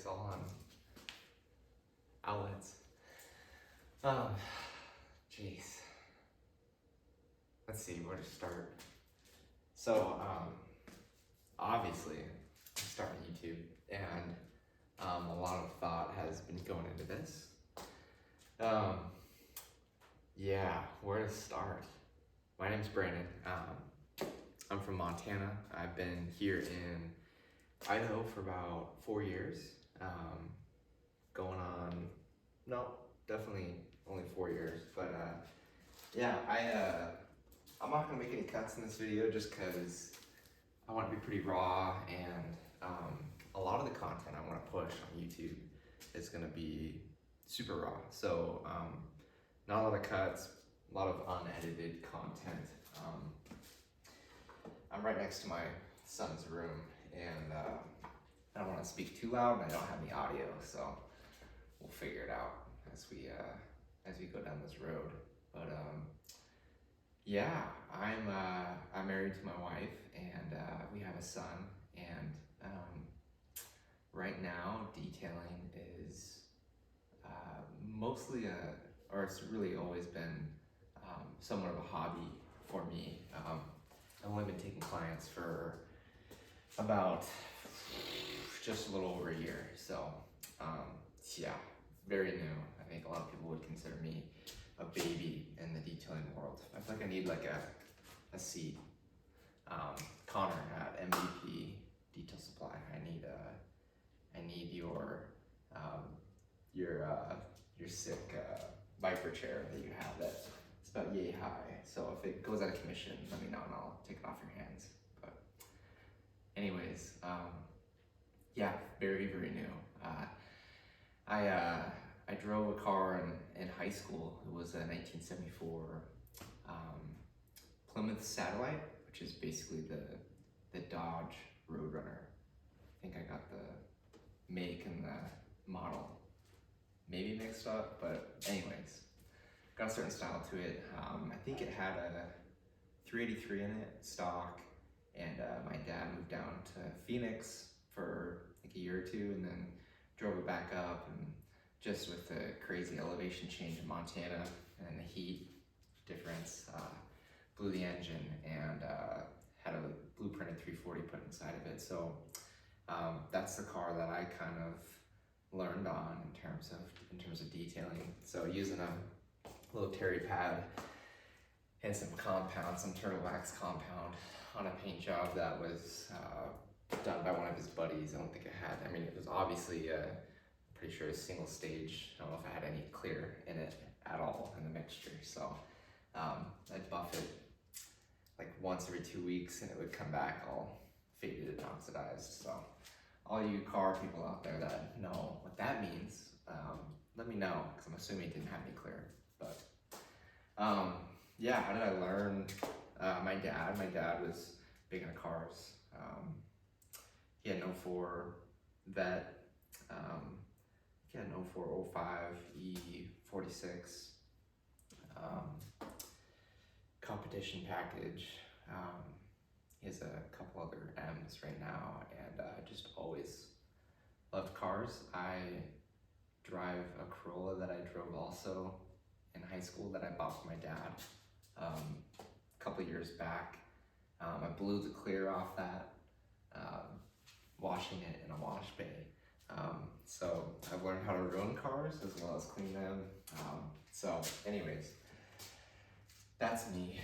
all on outlets. Jeez. Let's see where to start. So, obviously, I started YouTube, and a lot of thought has been going into this. Yeah, where to start? My name's Brandon. I'm from Montana. I've been here in Idaho for about 4 years. Going on, no, definitely only 4 years. But yeah, I'm not gonna make any cuts in this video just because I want to be pretty raw, and a lot of the content I want to push on YouTube is gonna be super raw. So not a lot of cuts, a lot of unedited content. I'm right next to my son's room, and I don't want to speak too loud, and I don't have any audio, so we'll figure it out as we go down this road. But yeah, I'm married to my wife, and we have a son. And right now, detailing is mostly or it's really always been somewhat of a hobby for me. I've only been taking clients for about just a little over a year, so yeah, very new. I think a lot of people would consider me a baby in the detailing world. I feel like I need like a seat. Connor at MVP Detail Supply. I need your sick Viper chair that you have that's about yay high. So if it goes out of commission, let me know and I'll take it off your hands. But anyways, yeah, very, very new. I drove a car in high school. It was a 1974 Plymouth Satellite, which is basically the Dodge Roadrunner. I think I got the make and the model maybe mixed up, but anyways, got a certain style to it. I think it had a 383 in it, stock, and my dad moved down to Phoenix for like a year or two, and then drove it back up, and just with the crazy elevation change in Montana and the heat difference, blew the engine and had a blueprinted 340 put inside of it. So that's the car that I kind of learned on in terms of detailing. So using a little terry pad and some compound, some turtle wax compound on a paint job that was done by one of his buddies. I don't think it had, I mean, it was obviously pretty sure a single stage. I don't know if I had any clear in it at all in the mixture. So I'd buff it like once every 2 weeks, and it would come back all faded and oxidized. So all you car people out there that know what that means, let me know, because I'm assuming it didn't have any clear. But yeah, how did I learn? My dad was big into cars. He had an 04 Vet, he had an 04, 05 E46 competition package. He has a couple other M's right now, and just always loved cars. I drive a Corolla that I drove also in high school that I bought for my dad a couple years back. I blew the clear off that, washing it in a wash bay. So I've learned how to ruin cars as well as clean them. So anyways, that's me.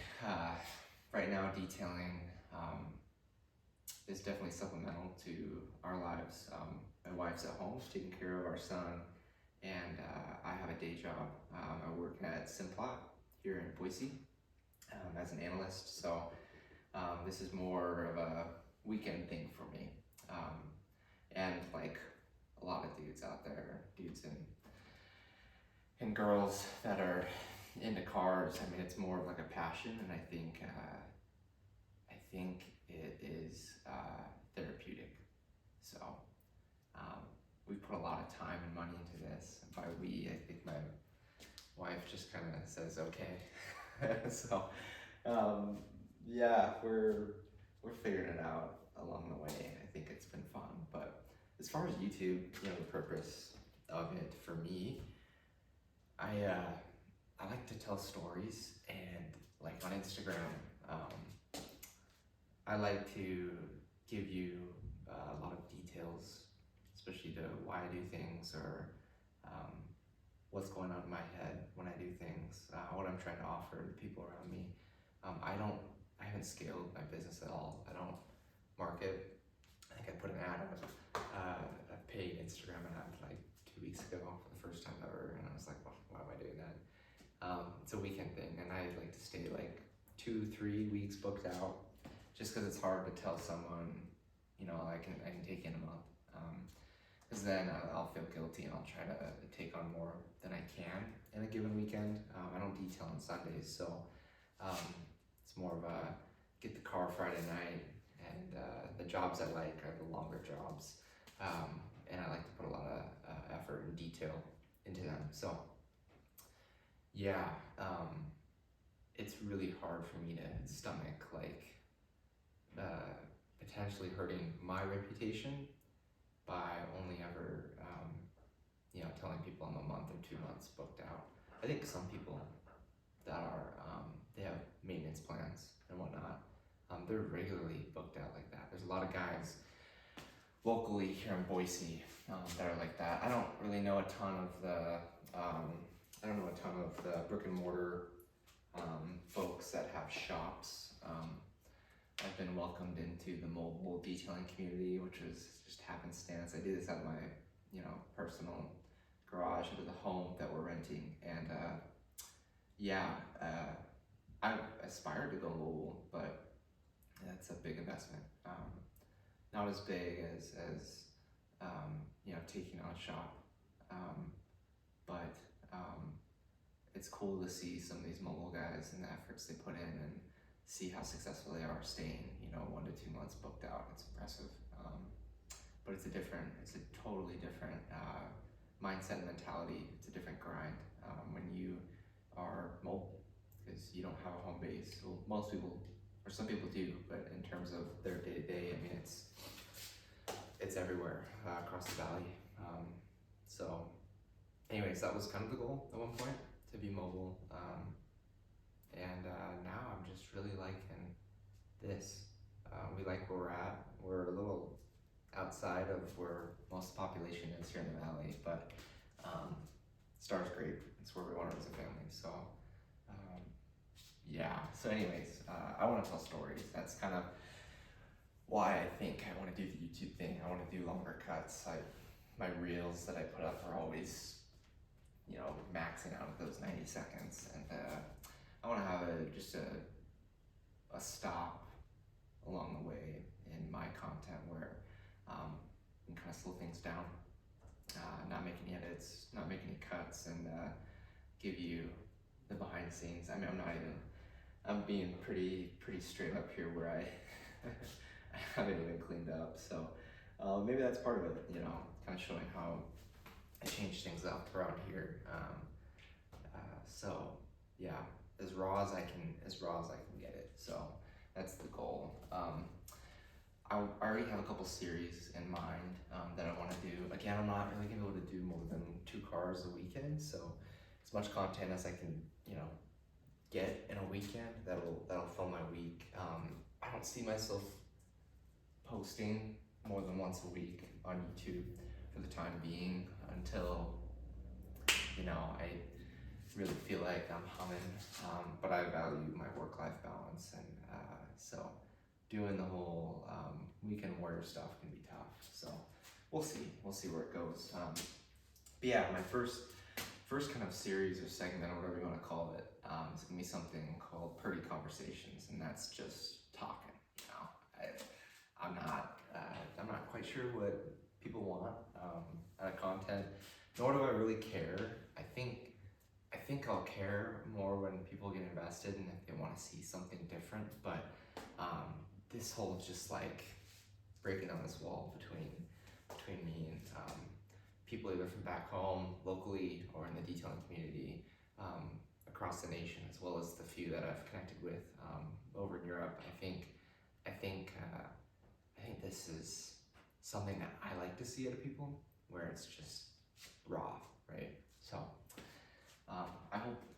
Right now, detailing is definitely supplemental to our lives. My wife's at home, she's taking care of our son, and I have a day job. I work at Simplot here in Boise as an analyst, so this is more of a weekend thing for me. And like a lot of dudes out there, dudes and girls that are into cars, I mean, it's more of like a passion, and I think it is therapeutic. So we put a lot of time and money into this. And by we, I think my wife just kind of says okay. So yeah, we're figuring it out along the way. I think it's been fun, but as far as YouTube, the purpose of it for me, I like to tell stories, and like on Instagram, I like to give you a lot of details, especially to why I do things, or what's going on in my head when I do things, what I'm trying to offer to people around me. I haven't scaled my business at all. I don't market. I think I put an ad on a paid Instagram ad like 2 weeks ago for the first time ever, and I was like, why am I doing that? It's a weekend thing, and I like to stay like 2-3 weeks booked out, just because it's hard to tell someone, I can take in a month, because then I'll feel guilty and I'll try to take on more than I can in a given weekend. I don't detail on Sundays, so it's more of a get the car Friday night, and the jobs I like are the longer jobs, and I like to put a lot of effort and detail into them. So yeah, it's really hard for me to stomach like potentially hurting my reputation by only ever telling people I'm a month or 2 months booked out. I think some people that are they have maintenance plans and whatnot, they're regularly booked out like that. There's a lot of guys locally here in Boise that are like that. I don't really know a ton of the brick and mortar folks that have shops. I've been welcomed into the mobile detailing community, which is just happenstance. I do this out of my personal garage, out of the home that we're renting, and I aspired to go mobile, but that's a big investment. Not as big as taking on a shop, but it's cool to see some of these mobile guys and the efforts they put in, and see how successful they are staying 1 to 2 months booked out. It's impressive, but it's a totally different mindset and mentality. It's a different grind when you are mobile, because you don't have a home base. Well, most people, or some people do, but in terms of their day-to-day, I mean, it's everywhere across the valley. So anyways, that was kind of the goal at one point, to be mobile, and now I'm just really liking this. We like where we're at. We're a little outside of where most of the population is here in the valley, but Star's great. It's where we want to raise a family. So so anyways, I want to tell stories. That's kind of why I think I want to do the YouTube thing. I want to do longer cuts. My reels that I put up are always maxing out at those 90 seconds, and I want to have just a stop along the way in my content where we can kind of slow things down, not make any edits, not make any cuts, and give you the behind the scenes. I mean, I'm being pretty straight up here, where I I haven't even cleaned up, so maybe that's part of it, kind of showing how I change things up around here. So yeah, as raw as I can get it. So that's the goal. I already have a couple series in mind that I want to do. Again, I'm not really gonna be able to do more than 2 cars a weekend, so as much content as I can, get in a weekend, that'll fill my week. I don't see myself posting more than once a week on YouTube for the time being, until I really feel like I'm humming, but I value my work-life balance, and so doing the whole weekend warrior stuff can be tough. So we'll see where it goes. But yeah, my first kind of series or segment, or whatever you want to call it, is gonna be something called Purdy Conversations, and that's just talking. I'm not quite sure what people want out of content, nor do I really care. I think I'll care more when people get invested and if they want to see something different. But this whole just like breaking down this wall between me and people either from back home, locally, or in the detailing community across the nation, as well as the few that I've connected with over in Europe. I think this is something that I like to see out of people, where it's just raw, right? So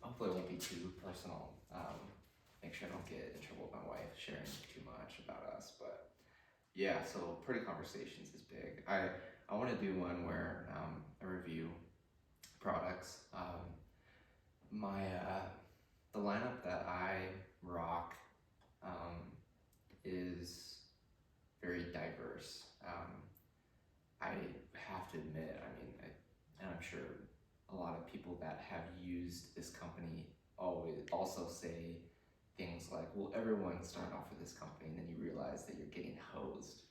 hopefully it won't be too personal. Make sure I don't get in trouble with my wife sharing too much about us, but yeah, so Purdy Conversations is big. I want to do one where I review products. The lineup that I rock is very diverse. I have to admit, and I'm sure a lot of people that have used this company always also say things like, well, everyone started off with this company, and then you realize that you're getting hosed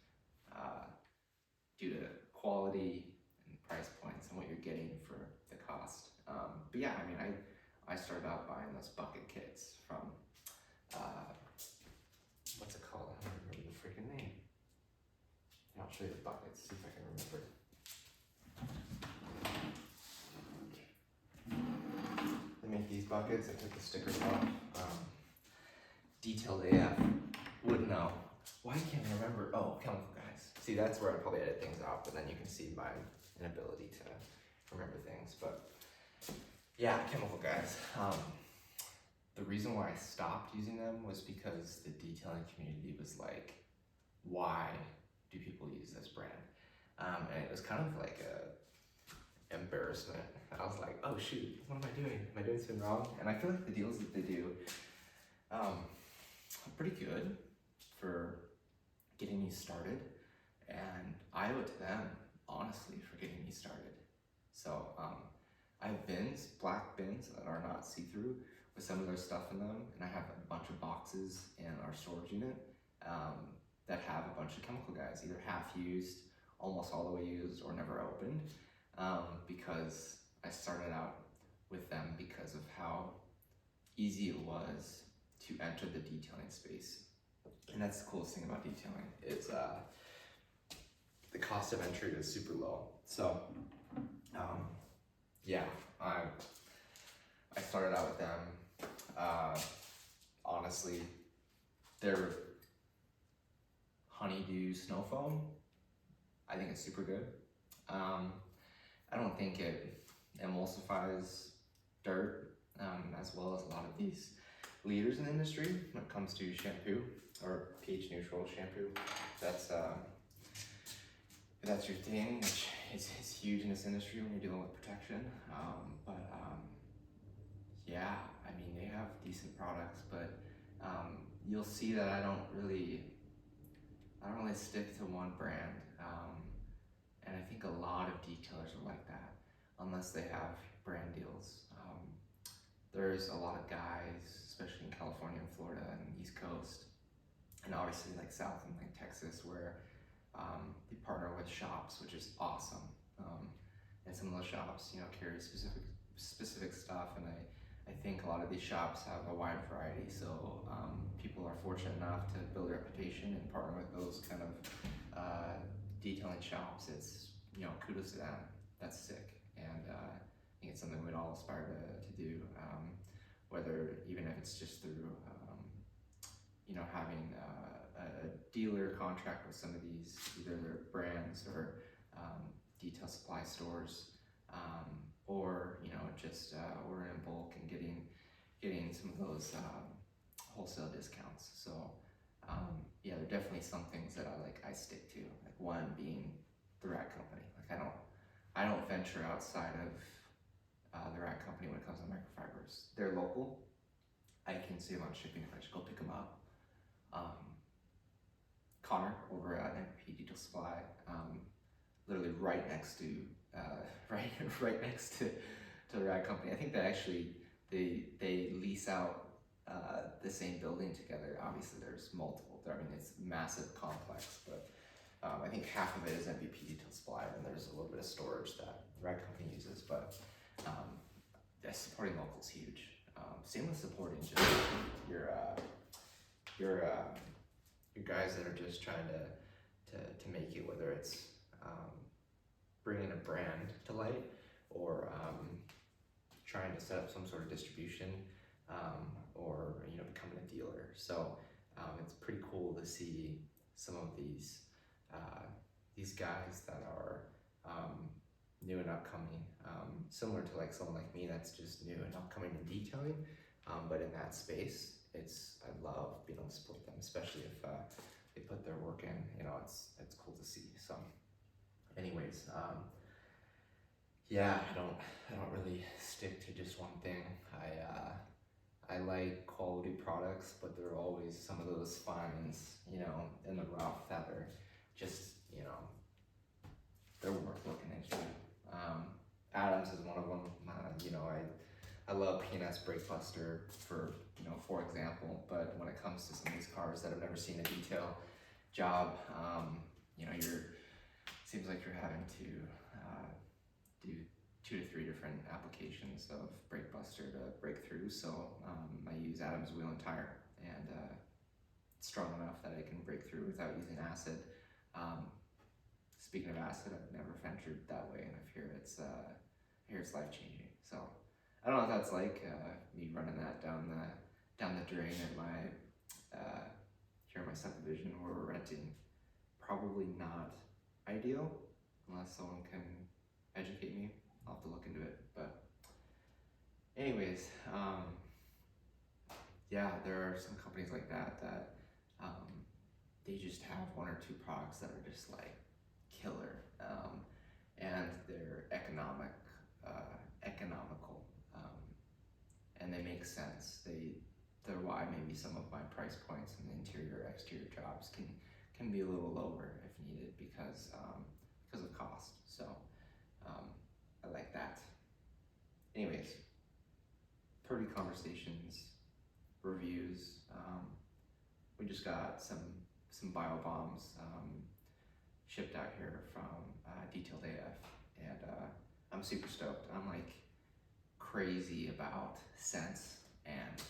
due to quality and price points and what you're getting for the cost. But yeah, I started out buying those bucket kits from, what's it called? I don't remember the freaking name. I'll show you the buckets, see if I can remember. They make these buckets, I took the stickers off. Detailed AF, wouldn't know. Why can't I remember? Oh, Chemical Guys. See, that's where I probably edit things out, but then you can see my inability to remember things. But yeah, Chemical Guys. The reason why I stopped using them was because the detailing community was like, why do people use this brand? And it was kind of like a embarrassment. I was like, oh shoot, what am I doing? Am I doing something wrong? And I feel like the deals that they do are pretty good for getting you started, and I owe it to them, honestly, for getting me started. So I have bins, black bins that are not see-through with some of their stuff in them, and I have a bunch of boxes in our storage unit that have a bunch of Chemical Guys, either half used, almost all the way used, or never opened, because I started out with them because of how easy it was to enter the detailing space. And that's the coolest thing about detailing is the cost of entry is super low. So yeah, I started out with them. Honestly, their honeydew snow foam, I think it's super good. I don't think it emulsifies dirt as well as a lot of these leaders in the industry when it comes to shampoo or pH neutral shampoo. If that's your thing, which is huge in this industry when you're dealing with protection. Yeah, they have decent products, but you'll see that I don't really stick to one brand. And I think a lot of detailers are like that, unless they have brand deals. There's a lot of guys, especially in California and Florida and the East Coast, and obviously like South and like Texas, where they partner with shops, which is awesome. And some of those shops, carry specific stuff, and I think a lot of these shops have a wide variety. So people are fortunate enough to build a reputation and partner with those kind of detailing shops. It's kudos to them. That's sick, and I think it's something we'd all aspire to do. Whether even if it's just through having a dealer contract with some of these either their brands or detail supply stores, or just ordering in bulk and getting some of those wholesale discounts. So yeah, there are definitely some things that I stick to. Like one being the Rat Company. Like I don't venture outside of the Rat Company when it comes to microfibers. They're local. I can save on shipping if I just go pick them up. Connor over at MVP Detail Supply, literally right next to right next to the Rat Company. I think they lease out the same building together. Obviously, there's multiple. It's a massive complex, but I think half of it is MVP Detail Supply, and there's a little bit of storage that the Rat Company uses. But supporting local is huge. Same with supporting just your guys that are just trying to make it, whether it's bringing a brand to light or trying to set up some sort of distribution, or becoming a dealer. So it's pretty cool to see some of these these guys that are new and upcoming, similar to like someone like me that's just new and upcoming in detailing, but in that space, I love being able to support them, especially if they put their work in. It's cool to see. So, anyways, yeah, I don't really stick to just one thing. I like quality products, but there are always some of those finds, in the rough that are just, they're worth looking into. Adams is one of them. I love PNS Brake Buster for example, but when it comes to some of these cars that have never seen a detail job, seems like you're having to do 2 to 3 different applications of brake buster to break through. So I use Adams wheel and tire, and it's strong enough that I can break through without using acid. Speaking of acid, I've never ventured that way, and I hear it's life changing. So I don't know what that's like, me running that down the drain at my here in my subdivision where we're renting. Probably not ideal unless someone can educate me. I'll have to look into it. But anyways, yeah, there are some companies like that they just have 1 or 2 products that are just like killer, and they're economical, and they make sense. They're why maybe some of my price points in the interior exterior jobs can be a little lower if needed because of cost. So I like that. Anyways, Purdy conversations, reviews. We just got some bio bombs shipped out here from Detailed AF, and I'm super stoked. I'm like crazy about scents, and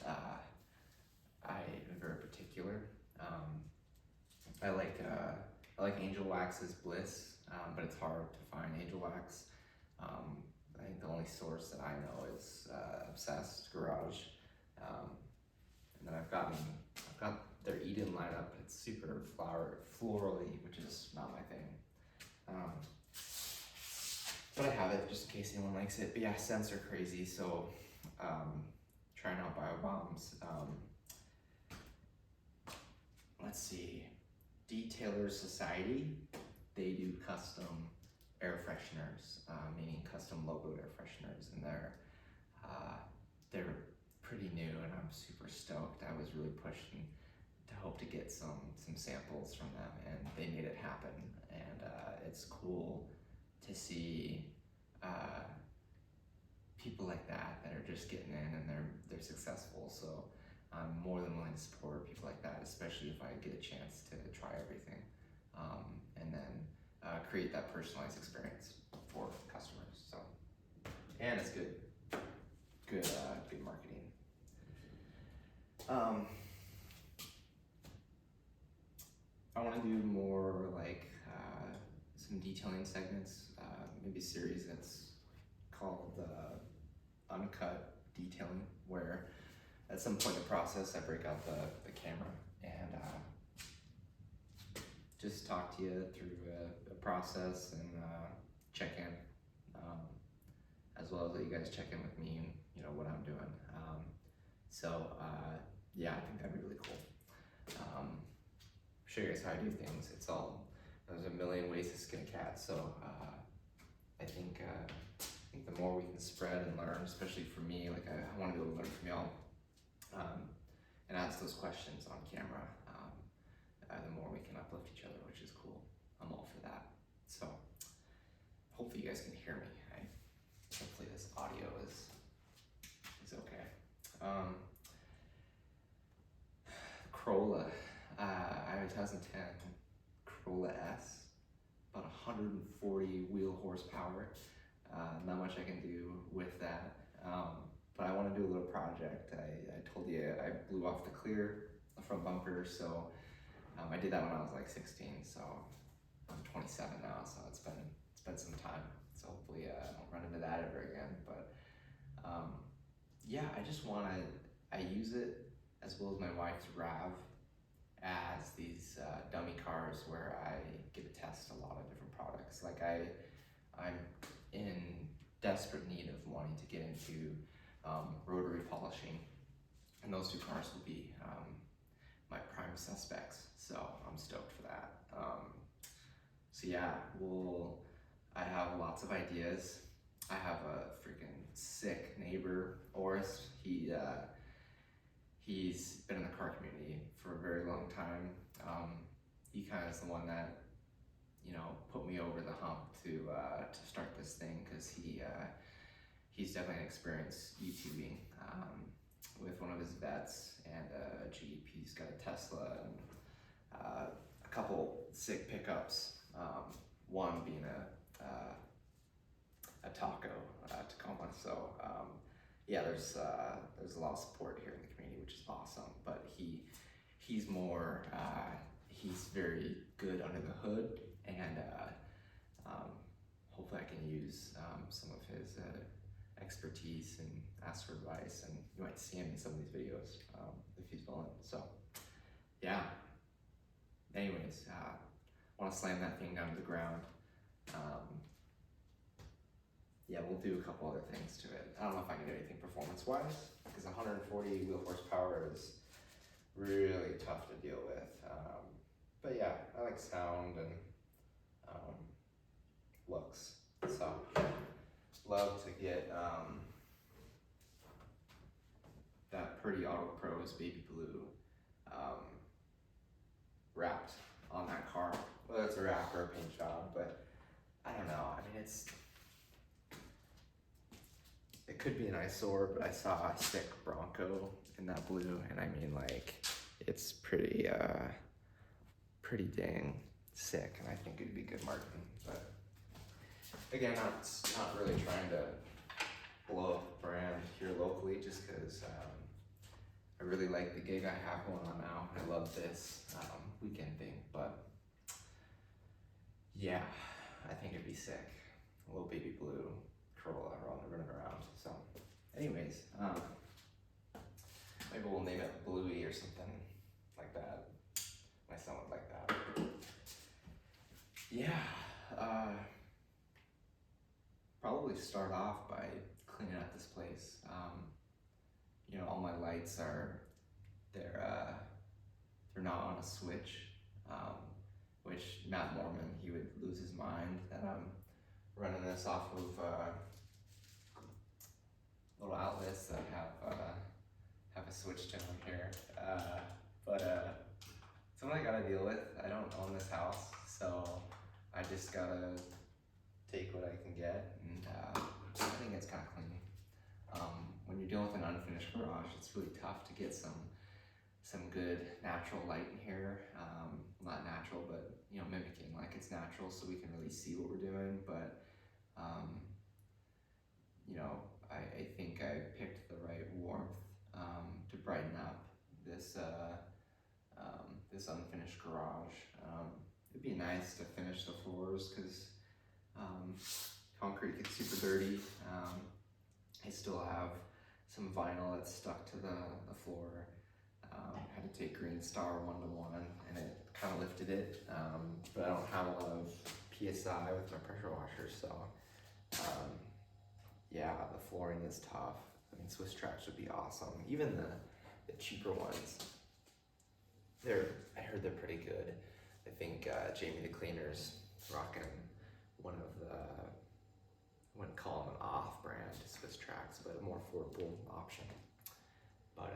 I am very particular. I like Angel Wax's Bliss, but it's hard to find Angel Wax. I think the only source that I know is Obsessed Garage, and then I've got their Eden lineup. It's super florally, which is not my thing. But I have it just in case anyone likes it. But yeah, scents are crazy, so trying out bio bombs. Let's see, Detailers Society, they do custom air fresheners, meaning custom logoed air fresheners, and they're pretty new, and I'm super stoked. I was really pushing to hope to get some samples from them, and they made it happen. And it's cool to see people like that are just getting in and they're successful. So I'm more than willing to support people like that, especially if I get a chance to try everything, and then create that personalized experience for customers. So, and it's good marketing. I want to do more like some detailing segments, maybe a series that's called Uncut Detailing, where at some point in the process I break out the camera and just talk to you through a process and check in, as well as let you guys check in with me and what I'm doing. Yeah, I think that'd be really cool. Show you guys how I do things. There's a million ways to skin a cat, so I think the more we can spread and learn, especially for me, like I want to be able to learn from y'all, and ask those questions on camera, the more we can uplift each other, which is cool. I'm all for that. So hopefully you guys can hear me. Hopefully this audio is okay. Corolla, I have a 2010 Corolla S, about 140 wheel horsepower. Not much I can do with that, but I want to do a little project. I told you I blew off the clear front bumper, so I did that when I was like 16. So I'm 27 now, so it's been some time. So hopefully I don't run into that ever again. But yeah, I use it as well as my wife's RAV as these dummy cars where I get to test a lot of different products. Like I'm in desperate need of wanting to get into rotary polishing, and those two cars will be my prime suspects. So I'm stoked for that. So yeah, I have lots of ideas. I have a freaking sick neighbor, Orist. He's been in the car community for a very long time. He kind of is the one that, you know, put me over the hump to start this thing, because he's definitely an experienced YouTubing with one of his vets and a Jeep. He's got a Tesla and a couple sick pickups. One being a Taco Tacoma. So yeah, there's a lot of support here in the community, which is awesome. But he's more he's very good under the hood, and hopefully I can use some of his expertise and ask for advice, and you might see him in some of these videos if he's willing. So yeah, anyways, I want to slam that thing down to the ground. Yeah, we'll do a couple other things to it. I don't know if I can do anything performance-wise, because 140 wheel horsepower is really tough to deal with. But yeah, I like sound and looks. So love to get that Purdy Auto Pros baby blue wrapped on that car. Whether it's a wrap or a paint job, but I don't know. I mean, it could be an eyesore, but I saw a sick Bronco in that blue, and I mean, like, it's pretty dang sick, and I think it'd be good marketing. But again, not really trying to blow up the brand here locally, just because I really like the gig I have going on now. I love this weekend thing, but yeah, I think it'd be sick. A little baby blue Corolla running around. So anyways, maybe we'll name it Bluey or something like that. My son would like that. Yeah, probably start off by cleaning up this place. You know, all my lights they're not on a switch, which Matt Mormon, he would lose his mind that I'm running this off of little outlets that have a switch to them here. But something I gotta deal with. I don't own this house, so I just gotta take what I can get, and I think it's kind of clean. When you're dealing with an unfinished garage, it's really tough to get some good natural light in here. Not natural, but you know, mimicking like it's natural, so we can really see what we're doing. But you know, I think I picked the right warmth to brighten up this this unfinished garage. It'd be nice to finish the floors, because concrete gets super dirty. I still have some vinyl that's stuck to the floor. Had to take Green Star 1-to-1, and it kind of lifted it, but I don't have a lot of PSI with my pressure washer, so yeah, the flooring is tough. I mean, Swiss Tracks would be awesome. Even the cheaper ones, I heard they're pretty good. I think Jamie the Cleaner's rocking one of the, I wouldn't call them an off-brand Swiss Tracks, but a more affordable option. But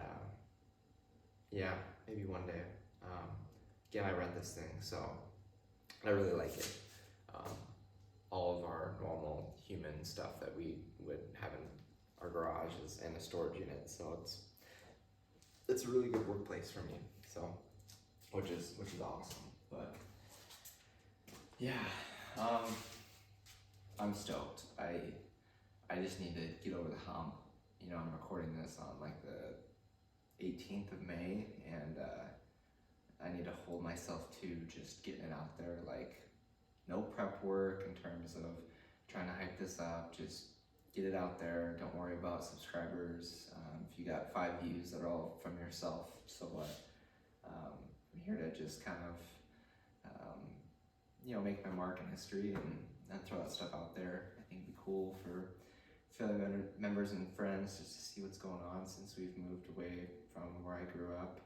yeah, maybe one day. Again, I rent this thing, so I really like it. All of our normal human stuff that we would have in our garage is in a storage unit, so it's a really good workplace for me. So, which is awesome. But yeah, I'm stoked. I just need to get over the hump. You know, I'm recording this on like the 18th of May, and I need to hold myself to just getting it out there. Like, no prep work in terms of trying to hype this up. Just get it out there. Don't worry about subscribers. If you got 5 views, they're all from yourself. So what? I'm here to just kind of, you know, make my mark in history and throw that stuff out there. I think it'd be cool for family members and friends just to see what's going on since we've moved away from where I grew up.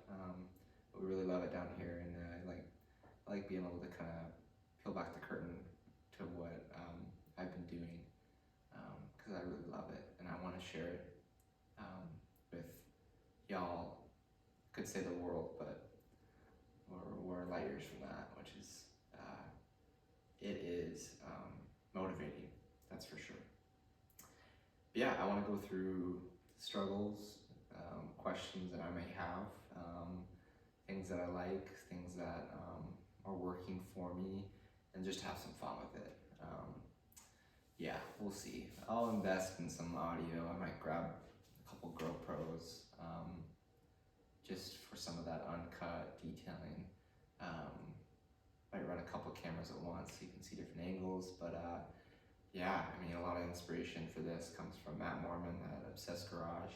But we really love it down here, and I like being able to kind of peel back the curtain to what I've been doing, because I really love it and I want to share it with y'all. Could say the world, but we're light years from that, which is it is motivating, that's for sure. But yeah, I want to go through struggles, questions that I may have, things that I like, things that are working for me, and just have some fun with it. Yeah, we'll see. I'll invest in some audio. I might grab a couple GoPros just for some of that uncut detailing. Might run a couple cameras at once so you can see different angles, but yeah, I mean, a lot of inspiration for this comes from Matt Mormon at Obsessed Garage.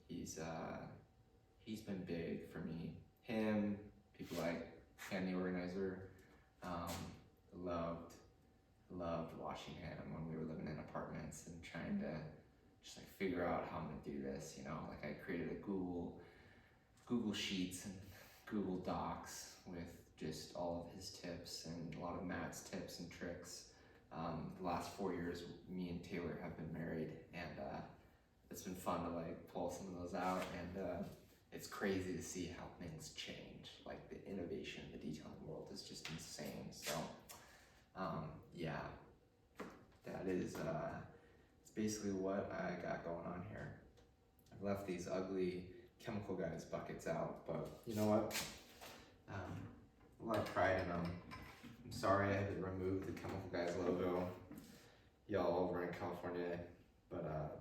He's been big for me. Him, people like Ken the Organizer, loved watching him when we were living in apartments and trying to just like figure out how I'm gonna do this, you know. Like I created a Google Sheets and Google Docs with just all of his tips and a lot of Matt's tips and tricks. The last 4 years, me and Taylor have been married, and it's been fun to like pull some of those out, and it's crazy to see how things change. Like the innovation, the detailing world is just insane. So yeah, that is it's basically what I got going on here. I've left these ugly Chemical Guys buckets out, but you know what? A lot of pride in them. I'm sorry I had to remove the Chemical Guys logo, y'all over in California, but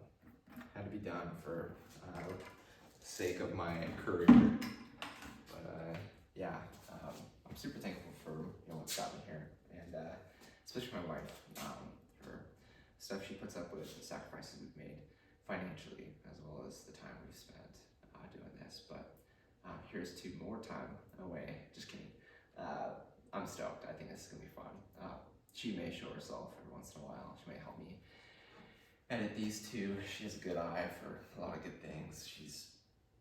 had to be done for the sake of my career. But yeah, I'm super thankful for what's got me here, and especially my wife, for stuff she puts up with, the sacrifices we've made financially, as well as the time we've spent doing this. But here's to more time away. Just kidding. I'm stoked. I think this is gonna be fun. She may show herself every once in a while. She may help me edit these two. She has a good eye for a lot of good things. She's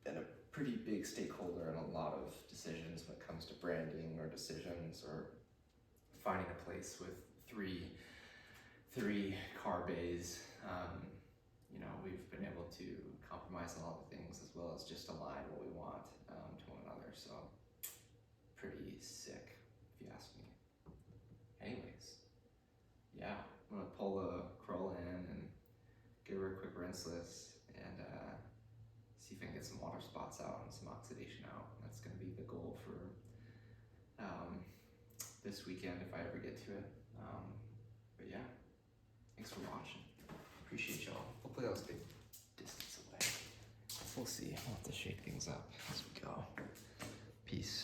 been a pretty big stakeholder in a lot of decisions when it comes to branding or decisions or finding a place with three car bays. We've been able to compromise on a lot of things as well as just align what we want to one another. So pretty sick, if you ask me. Anyways, yeah, I'm gonna pull the curl in and give her a quick rinseless and see if I can get some water spots out and some oxidation out. That's gonna be the goal for this weekend if I ever get to it. But yeah, thanks for watching. Appreciate y'all. Hopefully that was a big distance away. We'll see. I'll have to shake things up as we go. Peace.